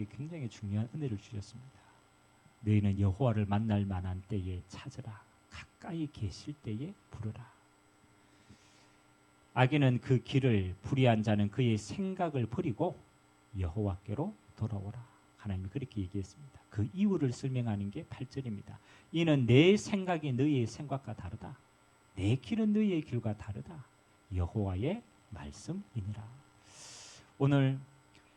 굉장히 중요한 은혜를 주셨습니다. 너희는 여호와를 만날 만한 때에 찾으라. 가까이 계실 때에 부르라. 악인은 그 길을, 불의한 자는 그의 생각을 버리고 여호와께로 돌아오라. 하나님이 그렇게 얘기했습니다. 그 이유를 설명하는 게 8절입니다. 이는 내 생각이 너희의 생각과 다르다. 내 길은 너희의 길과 다르다. 여호와의 말씀이니라. 오늘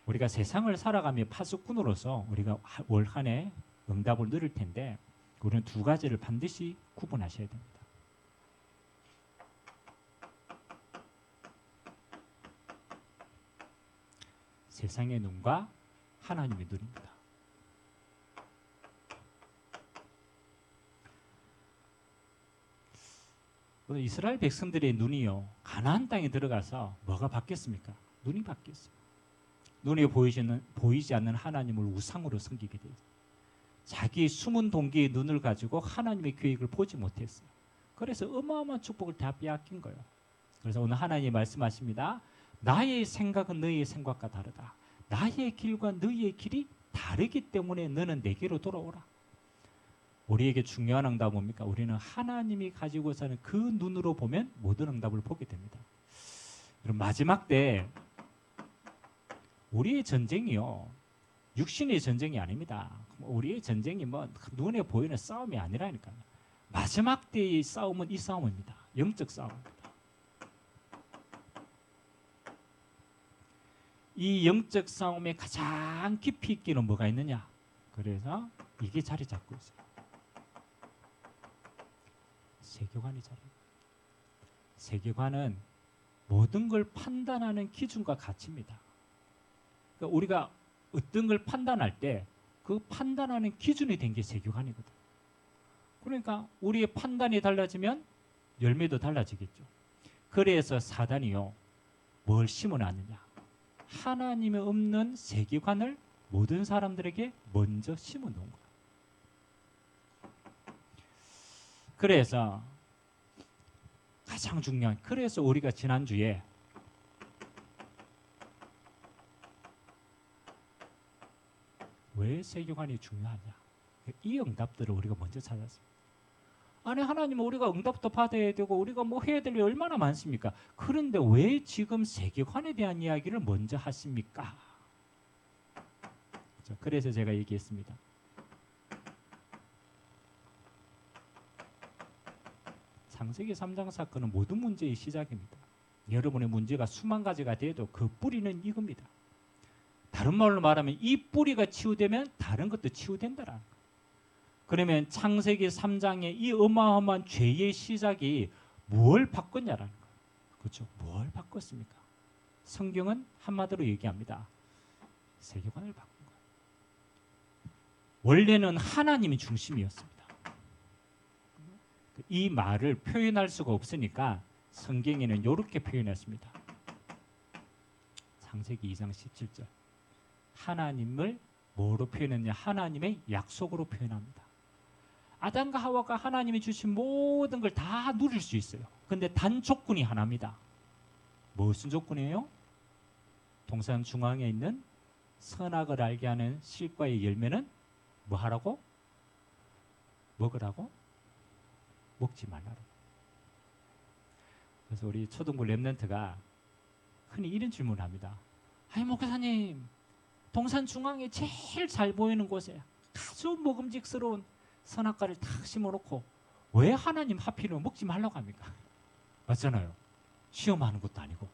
우리가 세상을 살아가며 파수꾼으로서 우리가 올 한 해 응답을 누릴 텐데 우리는 두 가지를 반드시 구분하셔야 됩니다. 세상의 눈과 하나님의 눈입니다. 오늘 이스라엘 백성들의 눈이요, 가나안 땅에 들어가서 뭐가 바뀌었습니까? 눈이 바뀌었어요. 눈에 보이지 않는 하나님을 우상으로 섬기게 되죠. 자기 숨은 동기의 눈을 가지고 하나님의 계획을 보지 못했어요. 그래서 어마어마한 축복을 다 빼앗긴 거예요. 그래서 오늘 하나님이 말씀하십니다. 나의 생각은 너희의 생각과 다르다. 나의 길과 너희의 길이 다르기 때문에 너는 내게로 돌아오라. 우리에게 중요한 응답은 뭡니까? 우리는 하나님이 가지고 사는 그 눈으로 보면 모든 응답을 보게 됩니다. 그럼 마지막 때 우리의 전쟁이요, 육신의 전쟁이 아닙니다. 우리의 전쟁이 뭐 눈에 보이는 싸움이 아니라니까요. 마지막 때의 싸움은 이 싸움입니다. 영적 싸움입니다. 이 영적 싸움에 가장 깊이 있기는 뭐가 있느냐? 그래서 이게 자리 잡고 있어요. 세계관이 자리. 세계관은 모든 걸 판단하는 기준과 가치입니다. 그러니까 우리가 어떤 걸 판단할 때 그 판단하는 기준이 된 게 세계관이거든. 그러니까 우리의 판단이 달라지면 열매도 달라지겠죠. 그래서 사단이요, 뭘 심어놨느냐? 하나님이 없는 세계관을 모든 사람들에게 먼저 심어놓은 거예요. 그래서 가장 중요한, 그래서 우리가 지난주에 왜 세계관이 중요하냐? 이 응답들을 우리가 먼저 찾았습니다. 아니, 하나님은 우리가 응답도 받아야 되고 우리가 뭐 해야 될 일이 얼마나 많습니까? 그런데 왜 지금 세계관에 대한 이야기를 먼저 하십니까? 그래서 제가 얘기했습니다. 창세기 3장 사건은 모든 문제의 시작입니다. 여러분의 문제가 수만 가지가 돼도 그 뿌리는 이겁니다. 다른 말로 말하면 이 뿌리가 치유되면 다른 것도 치유된다라는 거예요. 그러면 창세기 3장의 이 어마어마한 죄의 시작이 뭘 바꿨냐라는 거예요. 그렇죠? 뭘 바꿨습니까? 성경은 한마디로 얘기합니다. 세계관을 바꾼 거예요. 원래는 하나님이 중심이었습니다. 이 말을 표현할 수가 없으니까 성경에는 이렇게 표현했습니다. 창세기 2장 17절. 하나님을 뭐로 표현했냐? 하나님의 약속으로 표현합니다. 아담과 하와가 하나님이 주신 모든 걸 다 누릴 수 있어요. 근데 단 조건이 하나입니다. 무슨 조건이에요? 동산 중앙에 있는 선악을 알게 하는 실과의 열매는 뭐 하라고? 먹으라고? 먹지 말라고. 그래서 우리 초등부 랩런트가 흔히 이런 질문을 합니다. 아니, 목사님, 동산 중앙에 제일 잘 보이는 곳에 아주 먹음직스러운 선악과를 탁 심어놓고 왜 하나님 하필이면 먹지 말라고 합니까? 맞잖아요. 시험하는 것도 아니고.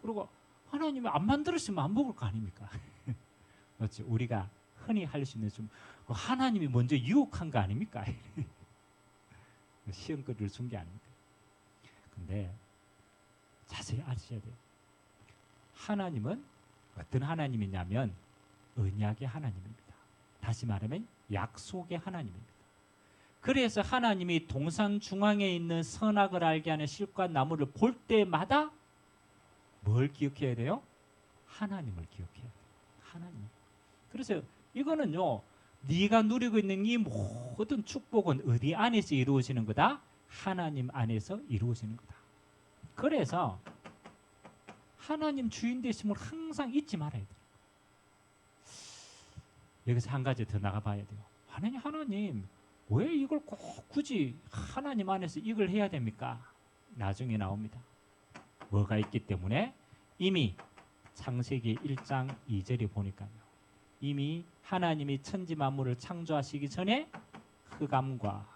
그리고 하나님이 안 만들었으면 안 먹을 거 아닙니까? 그렇지. 우리가 흔히 할 수 있는 좀 하나님이 먼저 유혹한 거 아닙니까? 시험거리를 준 게 아닙니까? 근데 자세히 아셔야 돼요. 하나님은 어떤 하나님이냐면 언약의 하나님입니다. 다시 말하면 약속의 하나님입니다. 그래서 하나님이 동산 중앙에 있는 선악을 알게 하는 실과 나무를 볼 때마다 뭘 기억해야 돼요? 하나님을 기억해야 돼요. 하나님. 그래서 이거는요, 네가 누리고 있는 이 모든 축복은 어디 안에서 이루어지는 거다? 하나님 안에서 이루어지는 거다. 그래서 하나님 주인 되심을 항상 잊지 말아야 돼요. 여기서 한 가지 더 나가봐야 돼요. 하나님 왜 이걸 꼭 굳이 하나님 안에서 이걸 해야 됩니까? 나중에 나옵니다. 뭐가 있기 때문에 이미 창세기 1장 2절에 보니까요. 이미 하나님이 천지 만물을 창조하시기 전에 흑암과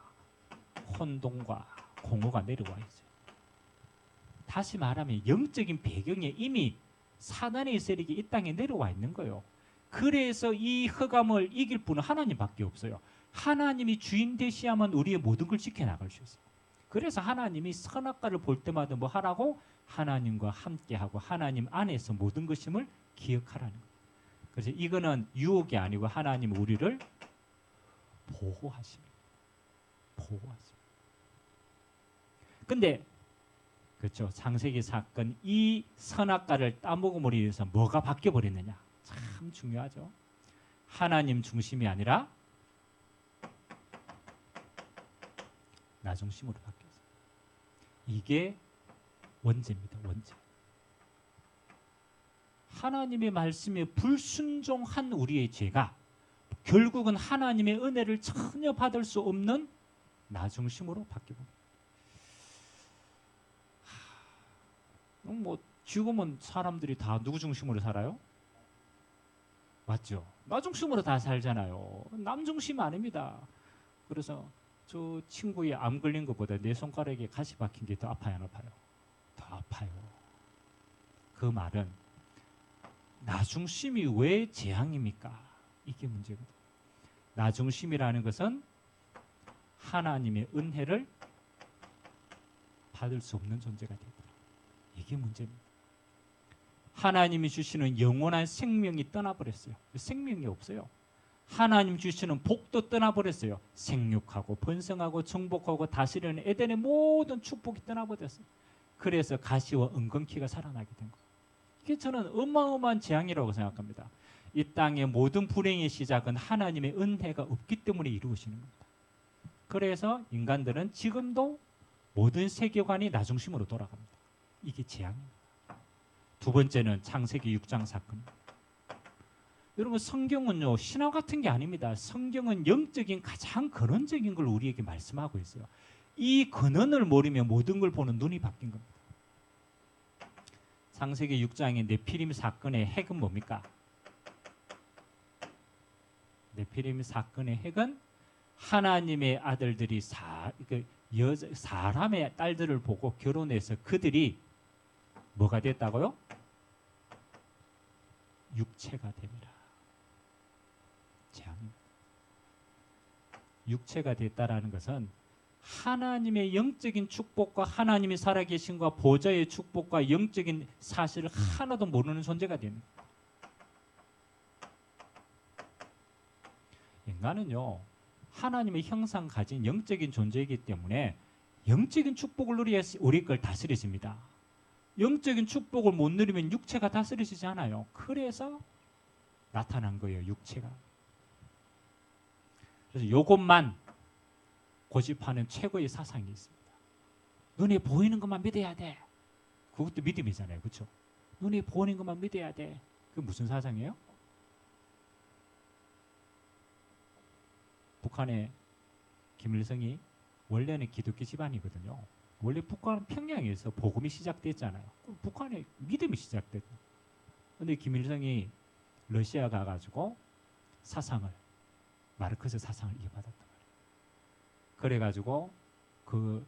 혼돈과 공허가 내려와 있어요. 다시 말하면 영적인 배경에 이미 사단의 세력이 이 땅에 내려와 있는 거예요. 그래서 이 흑암을 이길 분은 하나님밖에 없어요. 하나님이 주인 되시야만 우리의 모든 걸 지켜나갈 수 있어요. 그래서 하나님이 선악과를 볼 때마다 뭐 하라고? 하나님과 함께하고 하나님 안에서 모든 것임을 기억하라는 거예요. 그래서 이거는 유혹이 아니고 하나님 우리를 보호하십니다. 보호하십니다. 근데 그렇죠. 창세기 사건 이 선악과를 따먹음으로 인해서 뭐가 바뀌어 버렸느냐? 참 중요하죠. 하나님 중심이 아니라 나 중심으로 바뀌었어요. 이게 원죄입니다. 원죄. 하나님의 말씀에 불순종한 우리의 죄가 결국은 하나님의 은혜를 전혀 받을 수 없는 나 중심으로 바뀌어버려요. 뭐 지금은 사람들이 다 누구 중심으로 살아요? 맞죠? 나 중심으로 다 살잖아요. 남 중심 아닙니다. 그래서 저 친구의 암 걸린 것보다 내 손가락에 가시 박힌 게 더 아파요, 안 아파요? 더 아파요. 그 말은 나 중심이 왜 재앙입니까? 이게 문제거든요. 나 중심이라는 것은 하나님의 은혜를 받을 수 없는 존재가 되다. 이게 문제입니다. 하나님이 주시는 영원한 생명이 떠나버렸어요. 생명이 없어요. 하나님 주시는 복도 떠나버렸어요. 생육하고 번성하고 정복하고 다스리는 에덴의 모든 축복이 떠나버렸어요. 그래서 가시와 은근키가 살아나게 된 거예요. 이게 저는 어마어마한 재앙이라고 생각합니다. 이 땅의 모든 불행의 시작은 하나님의 은혜가 없기 때문에 이루어지는 겁니다. 그래서 인간들은 지금도 모든 세계관이 나 중심으로 돌아갑니다. 이게 재앙입니다. 두 번째는 창세기 6장 사건. 여러분 성경은요 신화 같은 게 아닙니다. 성경은 영적인 가장 근원적인 걸 우리에게 말씀하고 있어요. 이 근원을 모르면 모든 걸 보는 눈이 바뀐 겁니다. 창세기 6장의 네피림 사건의 핵은 뭡니까? 네피림 사건의 핵은 하나님의 아들들이 사람의 딸들을 보고 결혼해서 그들이 뭐가 됐다고요? 육체가 됩니다. 재앙입니다. 육체가 됐다라는 것은 하나님의 영적인 축복과 하나님의 살아계신과 보좌의 축복과 영적인 사실을 하나도 모르는 존재가 되는 거예요. 인간은요 하나님의 형상 가진 영적인 존재이기 때문에 영적인 축복을 누려야 우리 걸 다스려집니다. 영적인 축복을 못 누리면 육체가 다스려지지 않아요. 그래서 나타난 거예요. 육체가. 그래서 이것만 고집하는 최고의 사상이 있습니다. 눈에 보이는 것만 믿어야 돼. 그것도 믿음이잖아요. 그렇죠? 눈에 보이는 것만 믿어야 돼. 그게 무슨 사상이에요? 북한의 김일성이 원래는 기독교 집안이거든요. 원래 북한 평양에서 복음이 시작됐잖아요. 북한의 믿음이 시작됐고. 그런데 김일성이 러시아 가가지고 사상을 마르크스 사상을 이어받았단 말이에요. 그래가지고 그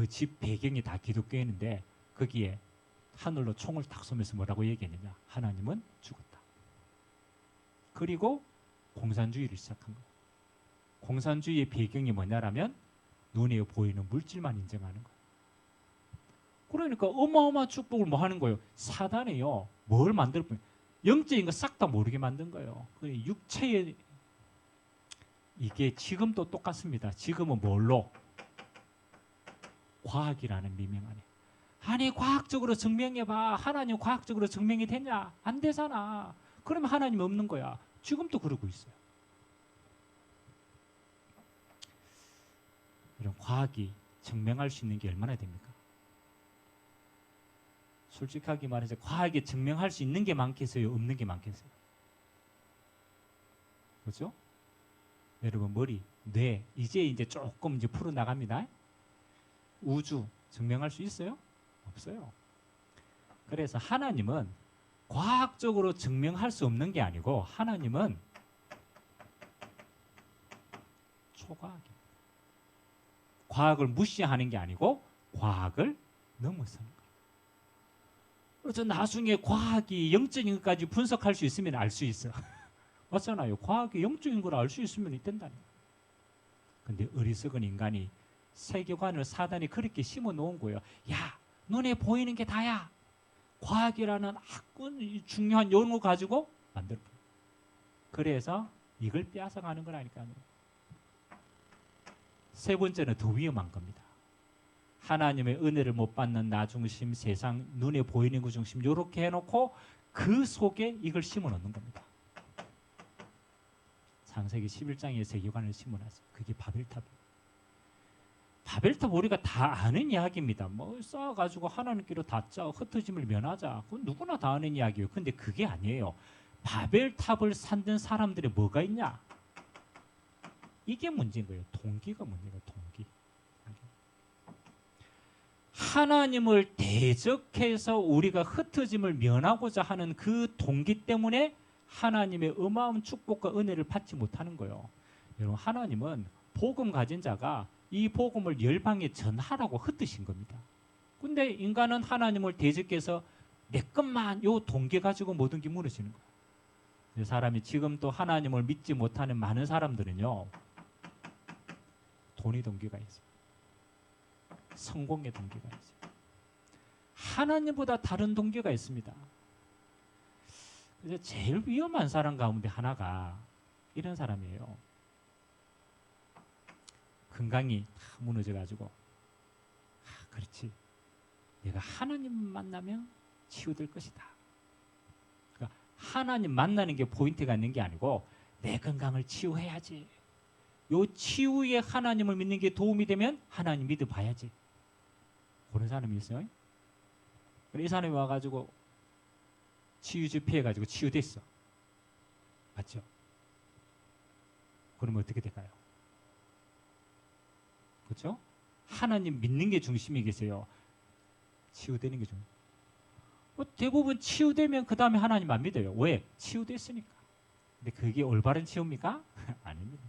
집 배경이 다 기독교였는데 거기에 하늘로 총을 탁 쏘면서 뭐라고 얘기했느냐? 하나님은 죽었다. 그리고 공산주의를 시작한 거예요. 공산주의의 배경이 뭐냐라면 눈에 보이는 물질만 인정하는 거예요. 그러니까 어마어마한 축복을 뭐 하는 거예요? 사단이요. 뭘 만들었냐? 영적인 거 싹 다 모르게 만든 거예요. 육체의 이게 지금도 똑같습니다. 지금은 뭘로? 과학이라는 미명 안에. 아니 과학적으로 증명해봐. 하나님 과학적으로 증명이 되냐? 안 되잖아. 그러면 하나님 없는 거야. 지금도 그러고 있어요. 이런 과학이 증명할 수 있는 게 얼마나 됩니까? 솔직하게 말해서 과학이 증명할 수 있는 게 많겠어요? 없는 게 많겠어요? 그렇죠? 여러분 머리, 뇌 이제 조금 이제 풀어 나갑니다. 우주 증명할 수 있어요? 없어요. 그래서 하나님은 과학적으로 증명할 수 없는 게 아니고 하나님은 초과학입니다. 과학을 무시하는 게 아니고 과학을 넘어서는 거예요. 그래서 나중에 과학이 영적인 것까지 분석할 수 있으면 알 수 있어. 맞잖아요. 과학이 영적인 걸 알 수 있으면 된다는 거예요. 근데 어리석은 인간이 세계관을 사단이 그렇게 심어 놓은 거예요. 야, 눈에 보이는 게 다야. 과학이라는 중요한 용어 가지고 만들어. 그래서 이걸 빼앗아가는 거라니까요. 세 번째는 더 위험한 겁니다. 하나님의 은혜를 못 받는 나 중심, 세상 눈에 보이는 것 중심 이렇게 해놓고 그 속에 이걸 심어 놓는 겁니다. 창세기 11장의 세계관을 심어놨어요. 그게 바벨탑이에요. 바벨탑 우리가 다 아는 이야기입니다. 뭐 쌓아가지고 하나님께로 닿자, 흩어짐을 면하자. 그건 누구나 다 아는 이야기예요. 근데 그게 아니에요. 바벨탑을 산던 사람들이 뭐가 있냐? 이게 문제인 거예요. 동기가 문제가 동기. 하나님을 대적해서 우리가 흩어짐을 면하고자 하는 그 동기 때문에 하나님의 어마어마한 축복과 은혜를 받지 못하는 거예요. 여러분, 하나님은 복음 가진 자가 이 복음을 열방에 전하라고 흩으신 겁니다. 근데 인간은 하나님을 대적해서 내 것만 요 동기 가지고 모든 게 무너지는 거예요. 사람이 지금 또 하나님을 믿지 못하는 많은 사람들은요, 돈의 동기가 있어요. 성공의 동기가 있어요. 하나님보다 다른 동기가 있습니다. 그래서 제일 위험한 사람 가운데 하나가 이런 사람이에요. 건강이 무너져가지고, 그렇지, 내가 하나님 만나면 치유될 것이다. 그러니까 하나님 만나는 게 포인트가 있는 게 아니고 내 건강을 치유해야지. 요 치유에 하나님을 믿는 게 도움이 되면 하나님 믿어봐야지. 그런 사람이 있어요. 이 사람이 와가지고 치유주 피해가지고 치유됐어. 맞죠? 그러면 어떻게 될까요? 그렇죠? 하나님 믿는 게 중심이겠어요. 치유되는 게 중심. 대부분 치유되면 그 다음에 하나님 안 믿어요. 왜? 치유됐으니까. 근데 그게 올바른 치유입니까? 아닙니다.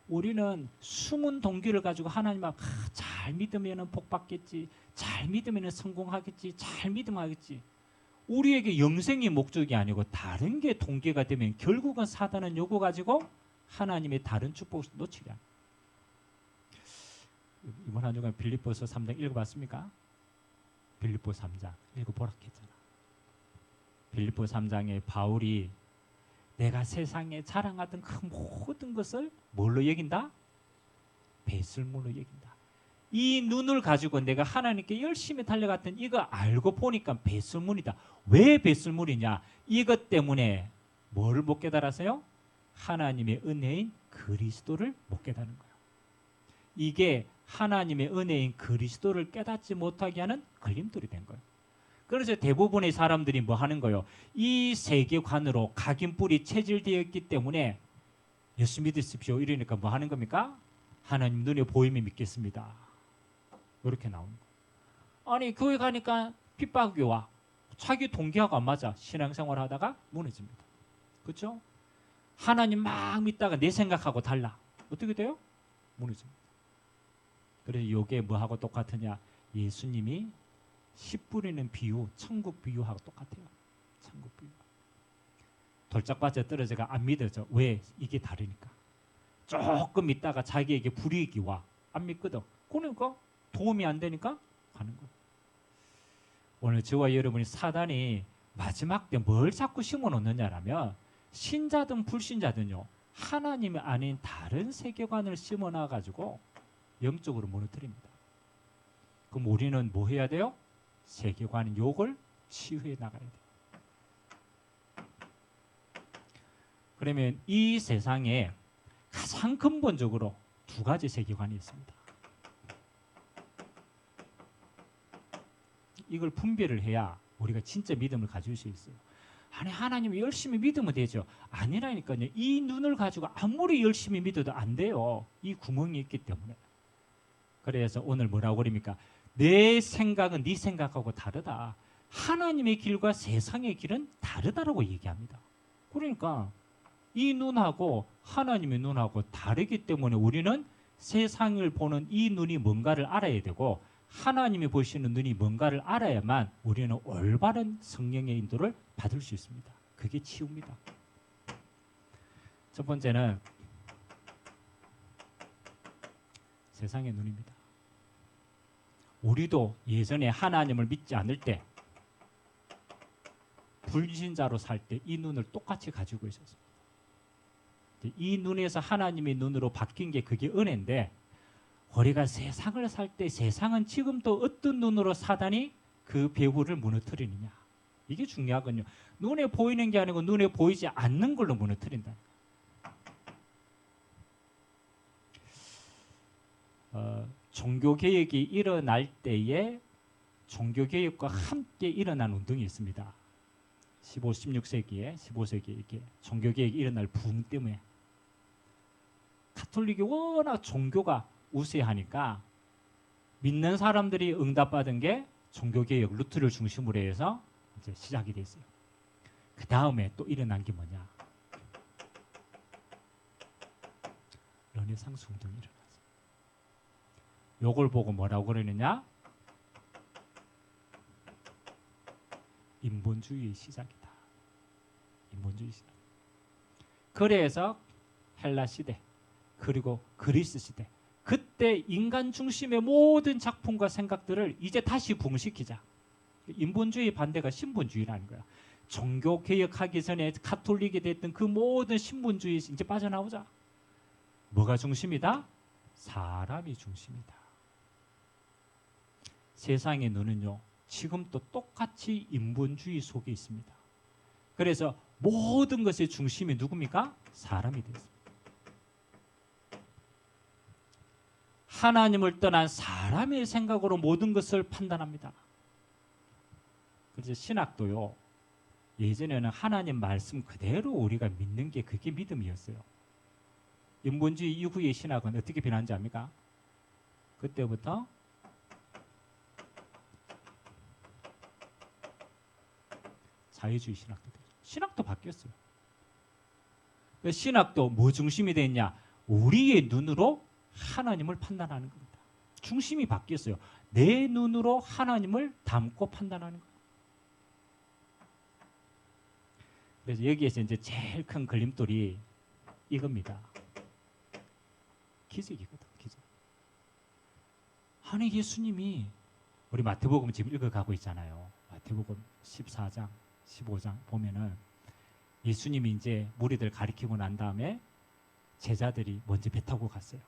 우리는 숨은 동기를 가지고 하나님 앞 잘 믿으면 복 받겠지, 잘 믿으면 성공하겠지, 잘 믿으면 하겠지. 우리에게 영생이 목적이 아니고 다른 게 동기가 되면 결국은 사단은 요거 가지고 하나님의 다른 축복을 놓치게 합니다. 이번 한 주간 빌립보서 3장 읽어봤습니까? 빌립보 3장 읽어보라 했잖아. 빌립보 3장에 바울이 내가 세상에 자랑하던 그 모든 것을 뭘로 여긴다? 배설물로 여긴다. 이 눈을 가지고 내가 하나님께 열심히 달려갔던 이거 알고 보니까 배설물이다. 왜 배설물이냐? 이것 때문에 뭐를 못 깨달았어요? 하나님의 은혜인 그리스도를 못 깨달은 거예요. 이게 하나님의 은혜인 그리스도를 깨닫지 못하게 하는 걸림돌이 된 거예요. 그래서 대부분의 사람들이 뭐 하는 거예요? 이 세계관으로 각인뿔이 체질되어 있기 때문에 예수 믿으십시오 이러니까 뭐 하는 겁니까? 하나님 눈에 보이면 믿겠습니다. 이렇게 나오는 거예요. 아니 교회 가니까 핍박이 와. 자기 동기하고 안 맞아. 신앙생활 하다가 무너집니다. 그렇죠? 하나님 막 믿다가 내 생각하고 달라. 어떻게 돼요? 무너집니다. 그래서 이게 뭐하고 똑같으냐? 예수님이 씨 뿌리는 비유, 천국 비유하고 똑같아요. 천국 비유. 돌짝밭에 떨어져가 안 믿어져. 왜? 이게 다르니까. 조금 있다가 자기에게 불이익이 와. 안 믿거든. 그러니까 도움이 안 되니까 가는 거예요. 오늘 저와 여러분이 사단이 마지막 때 뭘 자꾸 심어놓느냐라면 신자든 불신자든요. 하나님이 아닌 다른 세계관을 심어놔가지고 영적으로 무너뜨립니다. 그럼 우리는 뭐 해야 돼요? 세계관인 욕을 치유해 나가야 돼요. 그러면 이 세상에 가장 근본적으로 두 가지 세계관이 있습니다. 이걸 분별을 해야 우리가 진짜 믿음을 가질 수 있어요. 아니 하나님 열심히 믿으면 되죠. 아니라니까요. 이 눈을 가지고 아무리 열심히 믿어도 안 돼요. 이 구멍이 있기 때문에. 그래서 오늘 뭐라고 그럽니까? 내 생각은 네 생각하고 다르다. 하나님의 길과 세상의 길은 다르다라고 얘기합니다. 그러니까 이 눈하고 하나님의 눈하고 다르기 때문에 우리는 세상을 보는 이 눈이 뭔가를 알아야 되고 하나님이 보시는 눈이 뭔가를 알아야만 우리는 올바른 성령의 인도를 받을 수 있습니다. 그게 치유입니다. 첫 번째는 세상의 눈입니다. 우리도 예전에 하나님을 믿지 않을 때 불신자로 살 때 이 눈을 똑같이 가지고 있었습니다. 이 눈에서 하나님의 눈으로 바뀐 게 그게 은혜인데 우리가 세상을 살 때 세상은 지금도 어떤 눈으로 사단이 그 배후를 무너뜨리느냐. 이게 중요하거든요. 눈에 보이는 게 아니고 눈에 보이지 않는 걸로 무너뜨린다. 종교개혁이 일어날 때에 종교개혁과 함께 일어난 운동이 있습니다. 16세기에 15세기에 이렇게 종교개혁이 일어날 부흥 때문에 가톨릭이 워낙 종교가 우세하니까 믿는 사람들이 응답받은 게 종교개혁 루트를 중심으로 해서 이제 시작이 됐어요. 그 다음에 또 일어난 게 뭐냐? 르네상스 운동이 일어났어요. 요걸 보고 뭐라고 그러느냐? 인본주의의 시작이다. 인본주의 시작. 그래서 헬라 시대 그리고 그리스 시대 그때 인간 중심의 모든 작품과 생각들을 이제 다시 부흥시키자. 인본주의 반대가 신본주의라는 거야. 종교 개혁하기 전에 가톨릭이 됐던 그 모든 신본주의 이제 빠져나오자. 뭐가 중심이다? 사람이 중심이다. 세상의 눈은요. 지금도 똑같이 인본주의 속에 있습니다. 그래서 모든 것의 중심이 누굽니까? 사람이 됐습니다. 하나님을 떠난 사람의 생각으로 모든 것을 판단합니다. 그래서 신학도요. 예전에는 하나님 말씀 그대로 우리가 믿는 게 그게 믿음이었어요. 인본주의 이후의 신학은 어떻게 변한지 압니까? 그때부터 자유주의 신학도 되죠. 신학도 바뀌었어요. 신학도 뭐 중심이 됐냐? 우리의 눈으로 하나님을 판단하는 겁니다. 중심이 바뀌었어요. 내 눈으로 하나님을 담고 판단하는 거예요. 그래서 여기에서 이제 제일 큰 걸림돌이 이겁니다. 기적이거든, 기적. 아니 예수님이 우리 마태복음 지금 읽어가고 있잖아요. 마태복음 14장, 15장 보면은 예수님이 이제 무리들 가리키고 난 다음에 제자들이 먼저 배 타고 갔어요.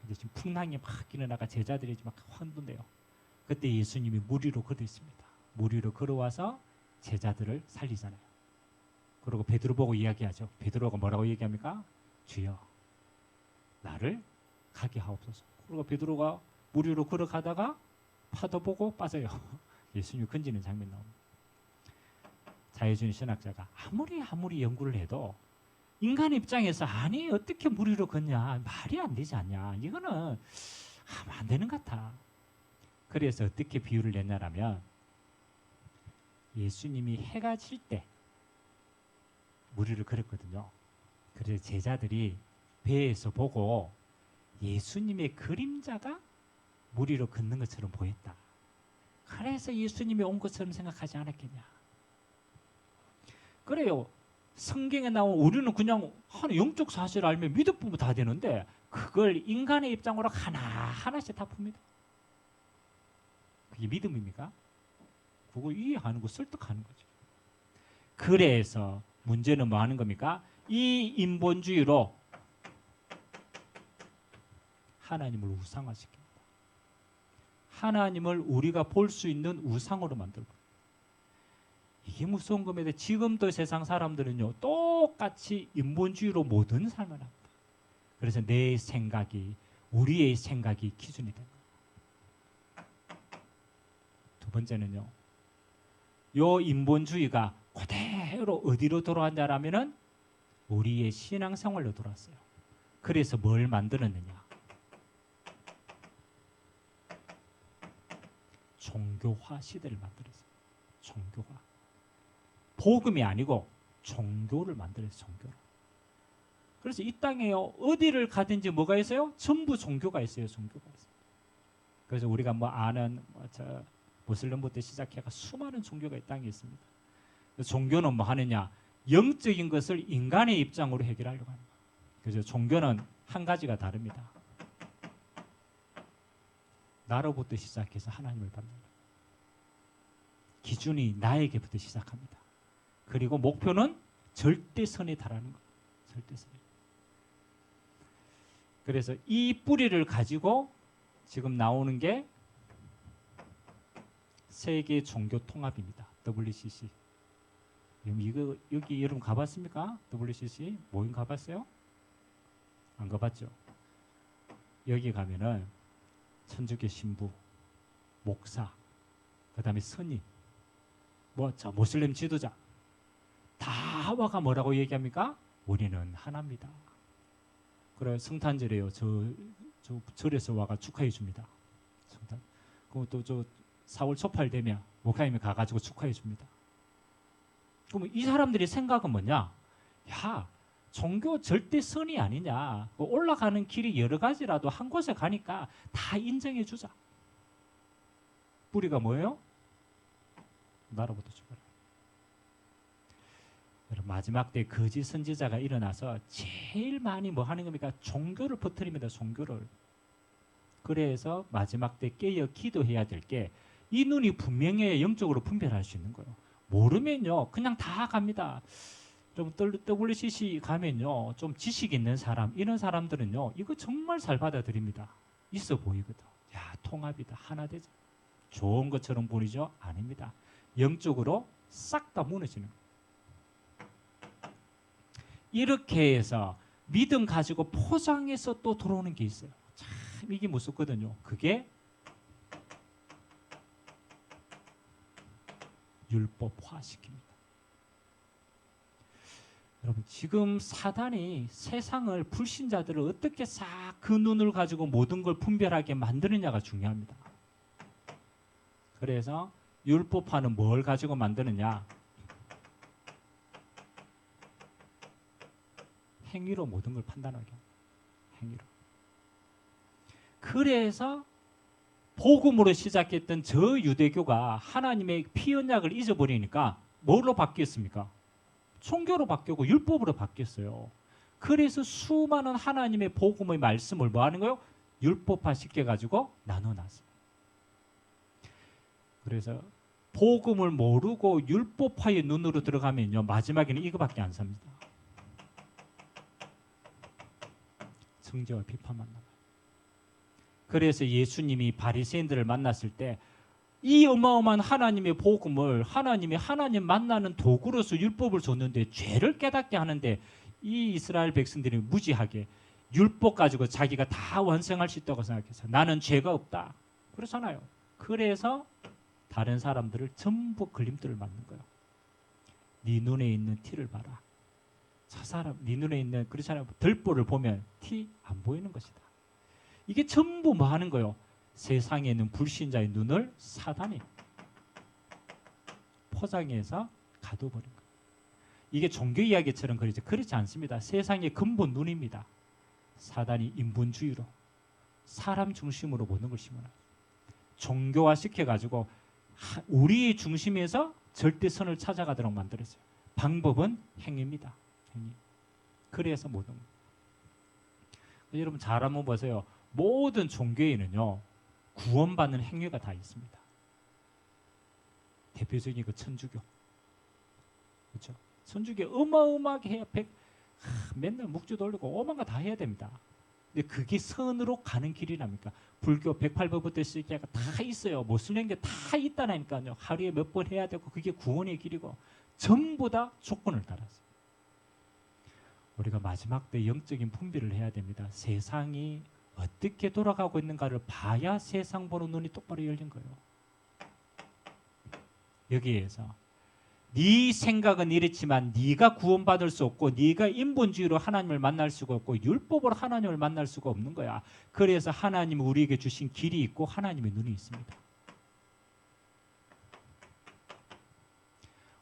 근데 지금 풍랑이 막 일어나가 제자들이 막 환분돼요. 그때 예수님이 물 위로 걸어있습니다. 물 위로 걸어와서 제자들을 살리잖아요. 그리고 베드로 보고 이야기하죠. 베드로가 뭐라고 얘기합니까? 주여 나를 가게 하옵소서. 그리고 베드로가 물 위로 걸어가다가 파도 보고 빠져요. 예수님이 건지는 장면 나옵니다. 자유주의 신학자가 아무리 연구를 해도 인간 입장에서 아니 어떻게 물 위로 걷냐 말이 안 되지 않냐 이거는 안 되는 것 같아. 그래서 어떻게 비유를 냈냐라면 예수님이 해가 질 때 물 위로 걸었거든요. 그래서 제자들이 배에서 보고 예수님의 그림자가 물 위로 걷는 것처럼 보였다. 그래서 예수님이 온 것처럼 생각하지 않았겠냐. 그래요. 성경에 나온 우리는 그냥 한 영적 사실을 알면 믿어 보면 다 되는데 그걸 인간의 입장으로 하나하나씩 다 풉니다. 그게 믿음입니까? 그걸 이해하는 거 설득하는 거죠. 그래서 문제는 뭐 하는 겁니까? 이 인본주의로 하나님을 우상화시킵니다. 하나님을 우리가 볼 수 있는 우상으로 만들고 이게 무서운 겁니다. 지금도 세상 사람들은요 똑같이 인본주의로 모든 삶을 합니다. 그래서 내 생각이 우리의 생각이 기준이 됩니다. 두 번째는요 요 인본주의가 그대로 어디로 돌아왔냐라면은 우리의 신앙생활로 돌아왔어요. 그래서 뭘 만들었느냐? 종교화 시대를 만들었어요. 종교화. 복음이 아니고 종교를 만들었어요. 종교를. 그래서 이 땅에 어디를 가든지 뭐가 있어요? 전부 종교가 있어요. 종교가 있어요. 그래서 우리가 뭐 아는 무슬림부터 시작해가 수많은 종교가 이 땅에 있습니다. 종교는 뭐 하느냐? 영적인 것을 인간의 입장으로 해결하려고 합니다. 그래서 종교는 한 가지가 다릅니다. 나로부터 시작해서 하나님을 받는 것. 기준이 나에게부터 시작합니다. 그리고 목표는 절대선에 달하는 것. 절대선. 그래서 이 뿌리를 가지고 지금 나오는 게 세계 종교 통합입니다. WCC. 이거 여기 여러분 가봤습니까? WCC 모임 가봤어요? 안 가봤죠? 여기 가면은 천주교 신부, 목사, 그다음에 스님, 모슬림 지도자 다 와가 뭐라고 얘기합니까? 우리는 하나입니다. 그래 성탄절에요. 저 절에서 와가 축하해 줍니다. 성탄. 그럼 또 4월 초팔 되면 목사님이 가가지고 축하해 줍니다. 그럼 이 사람들이 생각은 뭐냐? 야, 종교 절대 선이 아니냐? 올라가는 길이 여러 가지라도 한 곳에 가니까 다 인정해 주자. 뿌리가 뭐예요? 나로부터 출발해. 여러분 마지막 때 거짓 선지자가 일어나서 제일 많이 뭐 하는 겁니까? 종교를 퍼뜨립니다. 종교를. 그래서 마지막 때 깨어 기도해야 될 게 이 눈이 분명히 영적으로 분별할 수 있는 거예요. 모르면요 그냥 다 갑니다. 좀 WCC 가면요 좀 지식 있는 사람 이런 사람들은요 이거 정말 잘 받아들입니다. 있어 보이거든. 야 통합이다. 하나 되자. 좋은 것처럼 보이죠? 아닙니다. 영적으로 싹 다 무너지는 거예요. 이렇게 해서 믿음 가지고 포장해서 또 들어오는 게 있어요. 참 이게 무섭거든요. 그게 율법화시킵니다. 여러분 지금 사단이 세상을 불신자들을 어떻게 싹 그 눈을 가지고 모든 걸 분별하게 만드느냐가 중요합니다. 그래서 율법화는 뭘 가지고 만드느냐? 행위로 모든 걸 판단하게 합니다. 행위로. 그래서 복음으로 시작했던 저 유대교가 하나님의 피 언약을 잊어버리니까 뭘로 바뀌었습니까? 종교로 바뀌고 율법으로 바뀌었어요. 그래서 수많은 하나님의 복음의 말씀을 뭐 하는 거예요? 율법화 시켜가지고 나눠놨어요. 그래서 복음을 모르고 율법화의 눈으로 들어가면요 마지막에는 이거밖에 안 삽니다. 정죄와 비판만 남아요. 그래서 예수님이 바리새인들을 만났을 때 이 어마어마한 하나님의 복음을 하나님 만나는 도구로서 율법을 줬는데 죄를 깨닫게 하는데 이 이스라엘 백성들이 무지하게 율법 가지고 자기가 다 완성할 수 있다고 생각해서 나는 죄가 없다. 그렇잖아요. 그래서 다른 사람들을 전부 걸림돌을 맞는 거예요. 네 눈에 있는 티를 봐라. 저 사람 네 눈에 있는 그렇잖아요. 들보를 보면 티 안 보이는 것이다. 이게 전부 뭐 하는 거예요? 세상에 있는 불신자의 눈을 사단이 포장해서 가둬버린 거예요. 이게 종교 이야기처럼 그렇지 않습니다. 세상의 근본 눈입니다. 사단이 인본주의로 사람 중심으로 모든 걸 심어놔요. 종교화 시켜가지고 우리의 중심에서 절대선을 찾아가도록 만들었어요. 방법은 행위입니다. 행위. 그래서 모든 여러분 잘 한번 보세요. 모든 종교에는요 구원받는 행위가 다 있습니다. 대표적인 그 천주교, 그렇죠? 천주교 어마어마하게 해야 맨날 묵주 돌리고 오만 거 다 해야 됩니다. 근데 그게 선으로 가는 길이랍니까? 불교 108법부터 시작해서 다 있어요. 모슬림교 다 있다니까요. 하루에 몇 번 해야 되고 그게 구원의 길이고 전부 다 조건을 달았어요. 우리가 마지막 때 영적인 분별을 해야 됩니다. 세상이 어떻게 돌아가고 있는가를 봐야 세상 보는 눈이 똑바로 열린 거예요. 여기에서 네 생각은 이렇지만 네가 구원받을 수 없고 네가 인본주의로 하나님을 만날 수가 없고 율법으로 하나님을 만날 수가 없는 거야. 그래서 하나님이 우리에게 주신 길이 있고 하나님의 눈이 있습니다.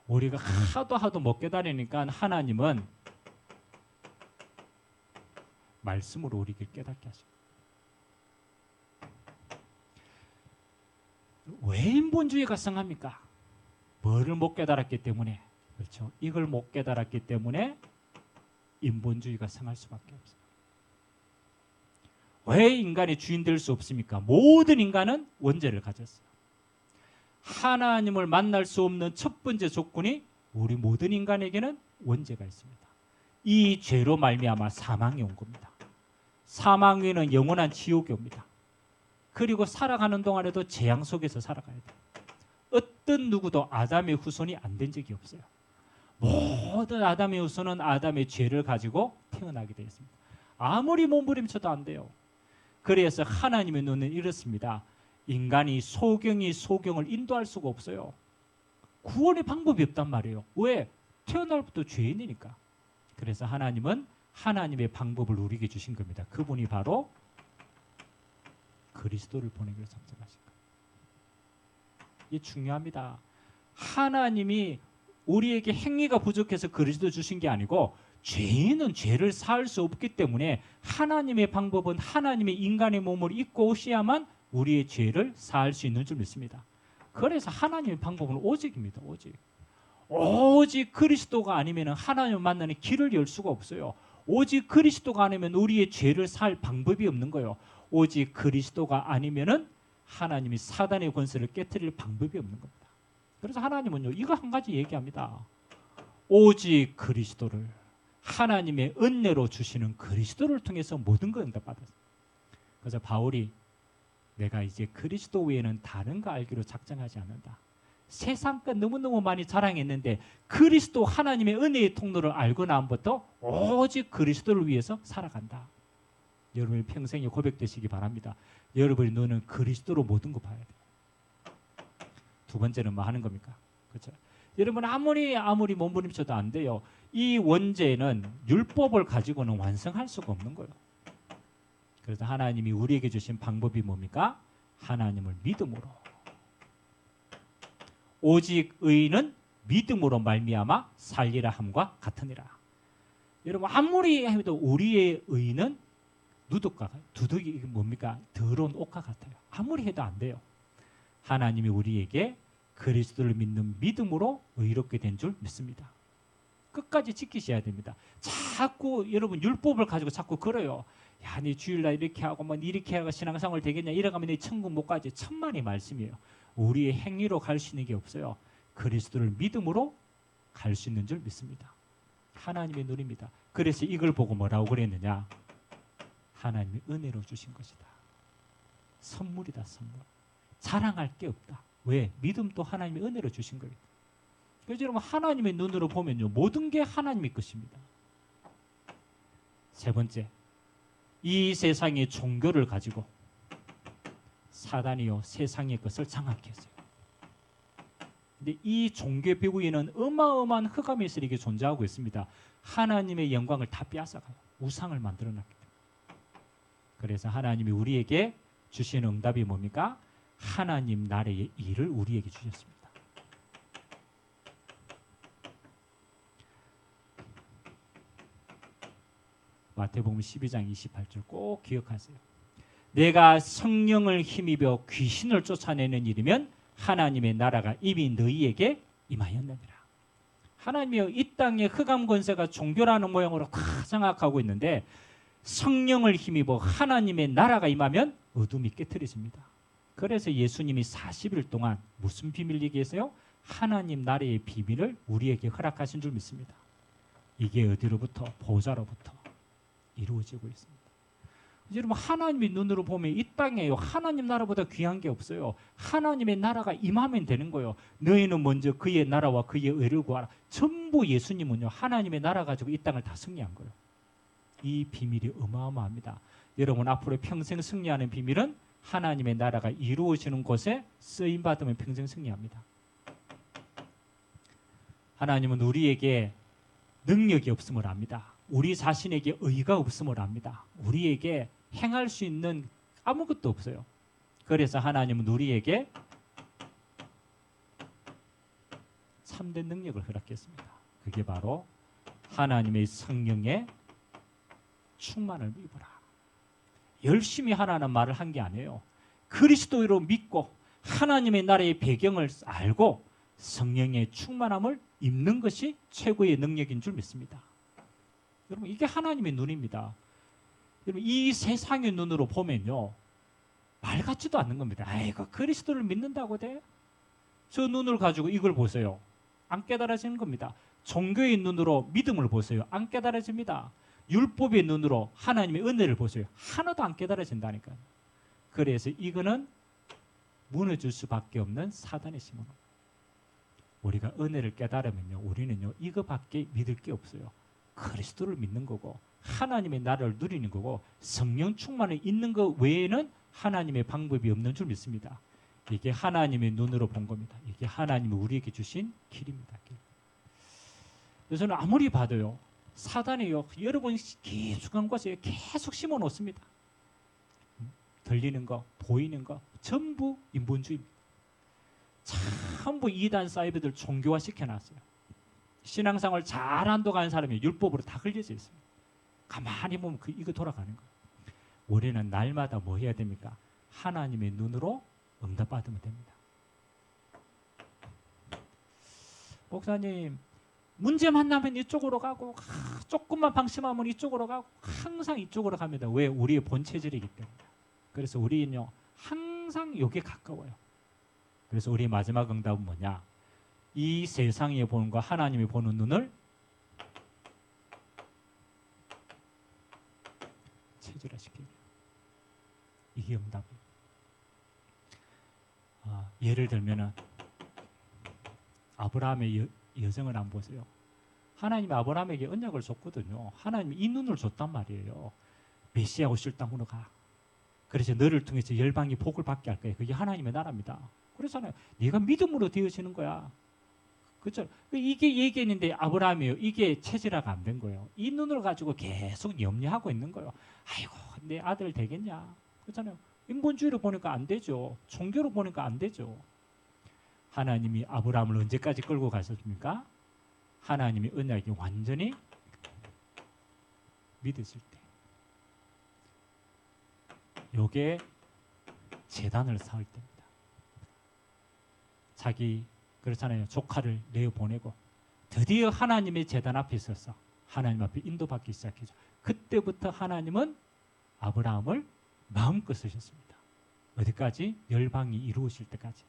우리가 하도 못 깨달으니까 하나님은 말씀으로 우리를 깨닫게 하십니다. 왜 인본주의가 성합니까? 뭐를 못 깨달았기 때문에. 그렇죠. 이걸 못 깨달았기 때문에 인본주의가 성할 수밖에 없어요. 왜 인간이 주인 될 수 없습니까? 모든 인간은 원죄를 가졌어요. 하나님을 만날 수 없는 첫 번째 조건이 우리 모든 인간에게는 원죄가 있습니다. 이 죄로 말미암아 사망이 온 겁니다. 사망 위는 영원한 지옥이 옵니다. 그리고 살아가는 동안에도 재앙 속에서 살아가야 돼요. 어떤 누구도 아담의 후손이 안 된 적이 없어요. 모든 아담의 후손은 아담의 죄를 가지고 태어나게 되어 있습니다. 아무리 몸부림쳐도 안 돼요. 그래서 하나님의 눈은 이렇습니다. 인간이 소경을 인도할 수가 없어요. 구원의 방법이 없단 말이에요. 왜? 태어날부터 죄인이니까. 그래서 하나님은 하나님의 방법을 우리에게 주신 겁니다. 그분이 바로 그리스도를 보내기로 작정하신 거예요. 이게 중요합니다. 하나님이 우리에게 행위가 부족해서 그리스도 주신 게 아니고 죄인은 죄를 사할 수 없기 때문에 하나님의 방법은 하나님의 인간의 몸을 입고 오셔야만 우리의 죄를 사할 수 있는 줄 믿습니다. 그래서 하나님의 방법은 오직입니다. 오직 그리스도가 아니면 하나님을 만나는 길을 열 수가 없어요. 오직 그리스도가 아니면 우리의 죄를 살 방법이 없는 거예요. 오직 그리스도가 아니면은 하나님이 사단의 권세를 깨트릴 방법이 없는 겁니다. 그래서 하나님은요, 이거 한 가지 얘기합니다. 오직 그리스도를, 하나님의 은혜로 주시는 그리스도를 통해서 모든 걸 응답받았어요. 그래서 바울이 내가 이제 그리스도 외에는 다른 거 알기로 작정하지 않는다. 세상 것 너무너무 많이 자랑했는데 그리스도 하나님의 은혜의 통로를 알고 나부터 오직 그리스도를 위해서 살아간다. 여러분이 평생에 고백되시기 바랍니다. 여러분의 눈은 그리스도로 모든 거 봐야 돼요. 두 번째는 뭐 하는 겁니까? 그렇죠? 여러분 아무리 몸부림쳐도 안 돼요. 이 원죄는 율법을 가지고는 완성할 수가 없는 거예요. 그래서 하나님이 우리에게 주신 방법이 뭡니까? 하나님을 믿음으로. 오직 의인은 믿음으로 말미암아 살리라 함과 같으니라. 여러분 아무리 해도 우리의 의는 두둑이 뭡니까? 더러운 옷과 같아요. 아무리 해도 안 돼요. 하나님이 우리에게 그리스도를 믿는 믿음으로 의롭게 된 줄 믿습니다. 끝까지 지키셔야 됩니다. 자꾸 여러분 율법을 가지고 자꾸 그래요. 야, 네 주일날 이렇게 하고 뭐 이렇게 하고 신앙생활 되겠냐? 이래가면 네 천국 못 가지. 천만의 말씀이에요. 우리의 행위로 갈 수 있는 게 없어요. 그리스도를 믿음으로 갈 수 있는 줄 믿습니다. 하나님의 눈입니다. 그래서 이걸 보고 뭐라고 그랬느냐? 하나님이 은혜로 주신 것이다. 선물이다, 선물. 자랑할 게 없다. 왜? 믿음도 하나님이 은혜로 주신 거예요. 그래서 여러분 하나님의 눈으로 보면요, 모든 게 하나님의 것입니다. 세 번째, 이 세상의 종교를 가지고 사단이요 세상의 것을 장악했어요. 근데 이 종교 배후에는 어마어마한 흑암의 세력이 존재하고 있습니다. 하나님의 영광을 다 빼앗아가요. 우상을 만들어놨기 때문에. 그래서 하나님이 우리에게 주신 응답이 뭡니까? 하나님 나라의 일을 우리에게 주셨습니다. 마태복음 12장 28절 꼭 기억하세요. 내가 성령을 힘입어 귀신을 쫓아내는 일이면 하나님의 나라가 이미 너희에게 임하였느니라. 하나님이 이 땅의 흑암 권세가 종교라는 모양으로 다 장악하고 있는데 성령을 힘입어 하나님의 나라가 임하면 어둠이 깨트려집니다. 그래서 예수님이 40일 동안 무슨 비밀 얘기했어요? 하나님 나라의 비밀을 우리에게 허락하신 줄 믿습니다. 이게 어디로부터? 보좌로부터 이루어지고 있습니다. 여러분 하나님의 눈으로 보면 이 땅에요 하나님 나라보다 귀한 게 없어요. 하나님의 나라가 임하면 되는 거예요. 너희는 먼저 그의 나라와 그의 의를 구하라. 전부 예수님은요 하나님의 나라 가지고 이 땅을 다 승리한 거예요. 이 비밀이 어마어마합니다. 여러분 앞으로 평생 승리하는 비밀은 하나님의 나라가 이루어지는 곳에 쓰임 받으면 평생 승리합니다. 하나님은 우리에게 능력이 없음을 압니다. 우리 자신에게 의가 없음을 압니다. 우리에게 행할 수 있는 아무것도 없어요. 그래서 하나님은 우리에게 참된 능력을 허락했습니다. 그게 바로 하나님의 성령의 충만을 입어라. 열심히 하라는 말을 한 게 아니에요. 그리스도로 믿고 하나님의 나라의 배경을 알고 성령의 충만함을 입는 것이 최고의 능력인 줄 믿습니다. 여러분, 이게 하나님의 눈입니다. 여러분, 이 세상의 눈으로 보면요, 말 같지도 않는 겁니다. 아이고, 그리스도를 믿는다고 돼? 저 눈을 가지고 이걸 보세요. 안 깨달아지는 겁니다. 종교의 눈으로 믿음을 보세요. 안 깨달아집니다. 율법의 눈으로 하나님의 은혜를 보세요. 하나도 안 깨달아진다니까요. 그래서 이거는 무너질 수밖에 없는 사단의 심은. 우리가 은혜를 깨달으면요, 우리는요, 이거밖에 믿을 게 없어요. 그리스도를 믿는 거고 하나님의 나라를 누리는 거고 성령 충만을 있는 것 외에는 하나님의 방법이 없는 줄 믿습니다. 이게 하나님의 눈으로 본 겁니다. 이게 하나님이 우리에게 주신 길입니다. 길. 그래서 저는 아무리 봐도요, 사단이요, 여러분 깊숙한 곳에 계속 심어 놓습니다. 들리는 거, 보이는 거 전부 인본주의입니다. 전부 이단 사이버들 종교화 시켜놨어요. 신앙생활 잘 안도가는 사람이 율법으로 다 걸려져 있습니다. 가만히 보면 이거 돌아가는 거예요. 우리는 날마다 뭐 해야 됩니까? 하나님의 눈으로 응답받으면 됩니다. 목사님, 문제 만나면 이쪽으로 가고 조금만 방심하면 이쪽으로 가고 항상 이쪽으로 갑니다. 왜? 우리의 본체질이기 때문에. 그래서 우리는요, 항상 여기에 가까워요. 그래서 우리의 마지막 응답은 뭐냐? 이 세상에 보는 거 하나님이 보는 눈을 체질화시키는, 이게 응답이에요. 예를 들면은 아브라함의 여정을 한번 보세요. 하나님이 아브라함에게 언약을 줬거든요. 하나님이 이 눈을 줬단 말이에요. 메시아 오실 땅으로 가. 그래서 너를 통해서 열방이 복을 받게 할 거예요. 그게 하나님의 나라입니다. 그렇잖아요. 네가 믿음으로 되어지는 거야. 그렇죠? 이게 얘기했는데 아브라함이요, 이게 체질화가 안 된 거예요. 이 눈을 가지고 계속 염려하고 있는 거예요. 아이고, 내 아들 되겠냐? 그렇잖아요. 인본주의로 보니까 안 되죠. 종교로 보니까 안 되죠. 하나님이 아브라함을 언제까지 끌고 가셨습니까? 하나님이 언약이 완전히 믿어질 때. 요게 제단을 쌓을 때입니다. 자기, 그렇잖아요, 조카를 내어보내고 드디어 하나님의 제단 앞에 있어서 하나님 앞에 인도받기 시작했죠. 그때부터 하나님은 아브라함을 마음껏 쓰셨습니다. 어디까지? 열방이 이루어질 때까지.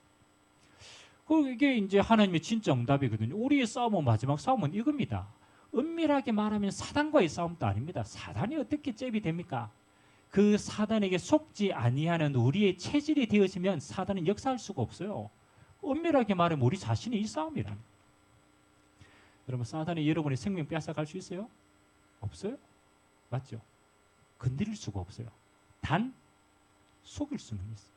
이게 이제 하나님의 진짜 응답이거든요. 우리의 싸움은, 마지막 싸움은 이겁니다. 엄밀하게 말하면 사단과의 싸움도 아닙니다. 사단이 어떻게 잽이 됩니까? 그 사단에게 속지 아니하는 우리의 체질이 되어지면 사단은 역사할 수가 없어요. 엄밀하게 말하면 우리 자신이 이 싸움이라. 여러분, 사단이 여러분의 생명 빼앗아갈 수 있어요? 없어요? 맞죠? 건드릴 수가 없어요. 단 속일 수는 있어요.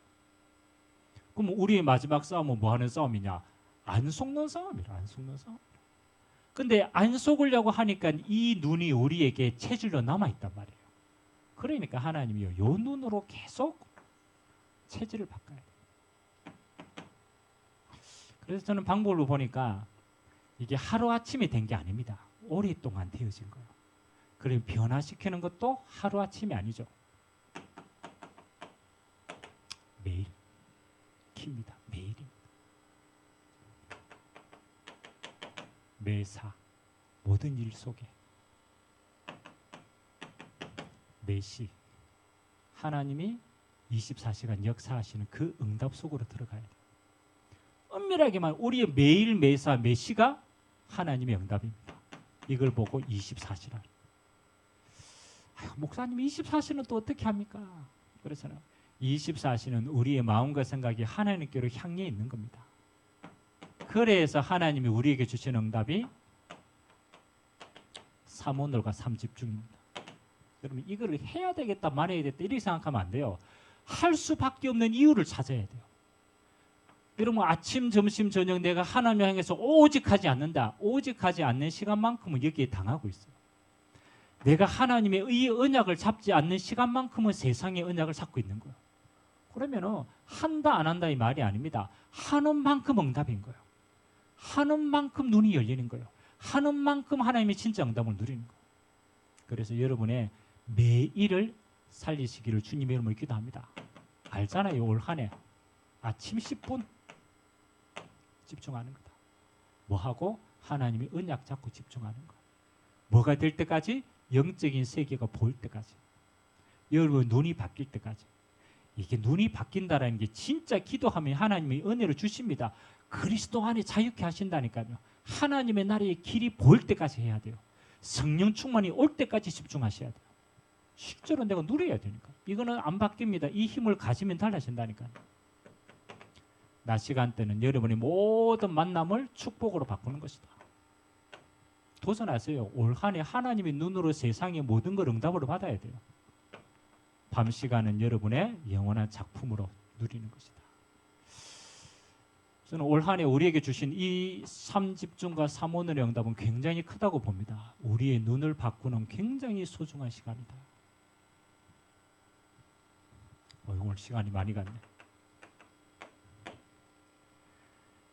그럼 우리의 마지막 싸움은 뭐 하는 싸움이냐? 안 속는 싸움이라. 안 속는 싸움. 근데 안 속으려고 하니까 이 눈이 우리에게 체질로 남아있단 말이에요. 그러니까 하나님이요, 요 눈으로 계속 체질을 바꿔야 돼요. 그래서 저는 방법을 보니까 이게 하루아침에 된 게 아닙니다. 오랫동안 되어진 거예요. 그리고 변화시키는 것도 하루아침이 아니죠. 매일 킵니다. 매일입니다. 매사, 모든 일 속에 매시 하나님이 24시간 역사하시는 그 응답 속으로 들어가야 돼요. 엄밀하게 말하면 우리의 매일 매사 매시가 하나님의 응답입니다. 이걸 보고 24시라. 목사님 24시는 또 어떻게 합니까? 그렇잖아요. 24시는 우리의 마음과 생각이 하나님께로 향해 있는 겁니다. 그래서 하나님이 우리에게 주신 응답이 삼오늘과 삼집중입니다. 여러분, 이거를 해야 되겠다, 말해야 되겠다 이렇게 생각하면 안 돼요. 할 수밖에 없는 이유를 찾아야 돼요. 여러분 아침, 점심, 저녁 내가 하나님을 향해서 오직 하지 않는다. 오직 하지 않는 시간만큼은 여기에 당하고 있어요. 내가 하나님의 이 언약을 잡지 않는 시간만큼은 세상의 언약을 잡고 있는 거예요. 그러면은 한다 안 한다 이 말이 아닙니다. 하는 만큼 응답인 거예요. 하는 만큼 눈이 열리는 거예요. 하는 만큼 하나님의 진짜 응답을 누리는 거예요. 그래서 여러분의 매일을 살리시기를 주님의 이름으로 기도합니다. 알잖아요. 올 한 해 아침 10분 집중하는 거다. 뭐하고? 하나님의 언약 잡고 집중하는 거. 뭐가 될 때까지? 영적인 세계가 보일 때까지. 여러분 눈이 바뀔 때까지. 이게 눈이 바뀐다라는 게 진짜 기도하면 하나님의 은혜를 주십니다. 그리스도 안에 자유케 하신다니까요. 하나님의 나라의 길이 보일 때까지 해야 돼요. 성령 충만이 올 때까지 집중하셔야 돼요. 실제로 내가 누려야 되니까. 이거는 안 바뀝니다. 이 힘을 가지면 달라진다니까요. 낮 시간대는 여러분의 모든 만남을 축복으로 바꾸는 것이다. 도전하세요. 올 한 해 하나님의 눈으로 세상의 모든 걸 응답으로 받아야 돼요. 밤 시간은 여러분의 영원한 작품으로 누리는 것이다. 저는 올 한 해 우리에게 주신 이 3집중과 3오늘의 응답은 굉장히 크다고 봅니다. 우리의 눈을 바꾸는 굉장히 소중한 시간이다. 오늘 시간이 많이 갔네.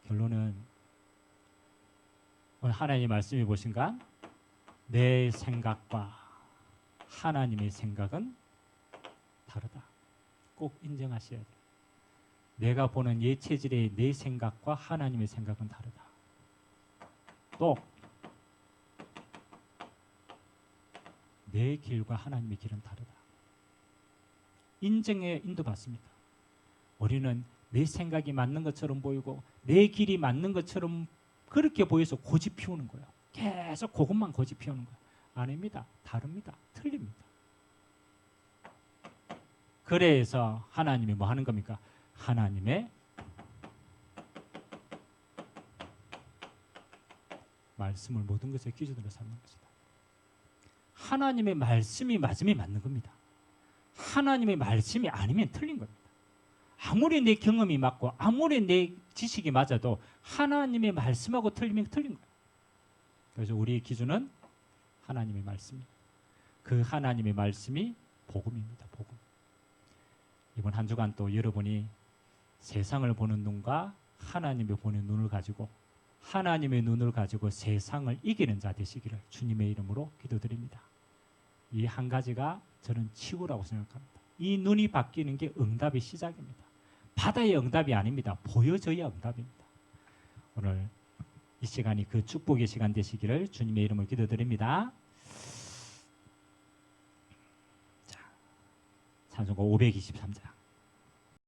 결론은 오늘 하나님의 말씀이 보신가? 내 생각과 하나님의 생각은 다르다. 꼭 인정하셔야 돼요. 내가 보는 예체질의 내 생각과 하나님의 생각은 다르다. 또 내 길과 하나님의 길은 다르다. 인정에 인도받습니다. 우리는 내 생각이 맞는 것처럼 보이고 내 길이 맞는 것처럼 그렇게 보여서 고집 피우는 거예요. 계속 그것만 고집 피우는 거예요. 아닙니다. 다릅니다. 틀립니다. 그래서 하나님이 뭐 하는 겁니까? 하나님의 말씀을 모든 것의 기준으로 삼는 것이다. 하나님의 말씀이 맞으면 맞는 겁니다. 하나님의 말씀이 아니면 틀린 겁니다. 아무리 내 경험이 맞고 아무리 내 지식이 맞아도 하나님의 말씀하고 틀리면 틀린 거예요. 그래서 우리의 기준은 하나님의 말씀입니다. 그 하나님의 말씀이 복음입니다. 복음. 이번 한 주간 또 여러분이 세상을 보는 눈과 하나님의 보는 눈을 가지고 하나님의 눈을 가지고 세상을 이기는 자 되시기를 주님의 이름으로 기도드립니다. 이 한 가지가 저는 치유라고 생각합니다. 이 눈이 바뀌는 게 응답의 시작입니다. 바다의 응답이 아닙니다. 보여져야 응답입니다. 오늘 이 시간이 그 축복의 시간 되시기를 주님의 이름으로 기도드립니다. 자, 찬송가 523장.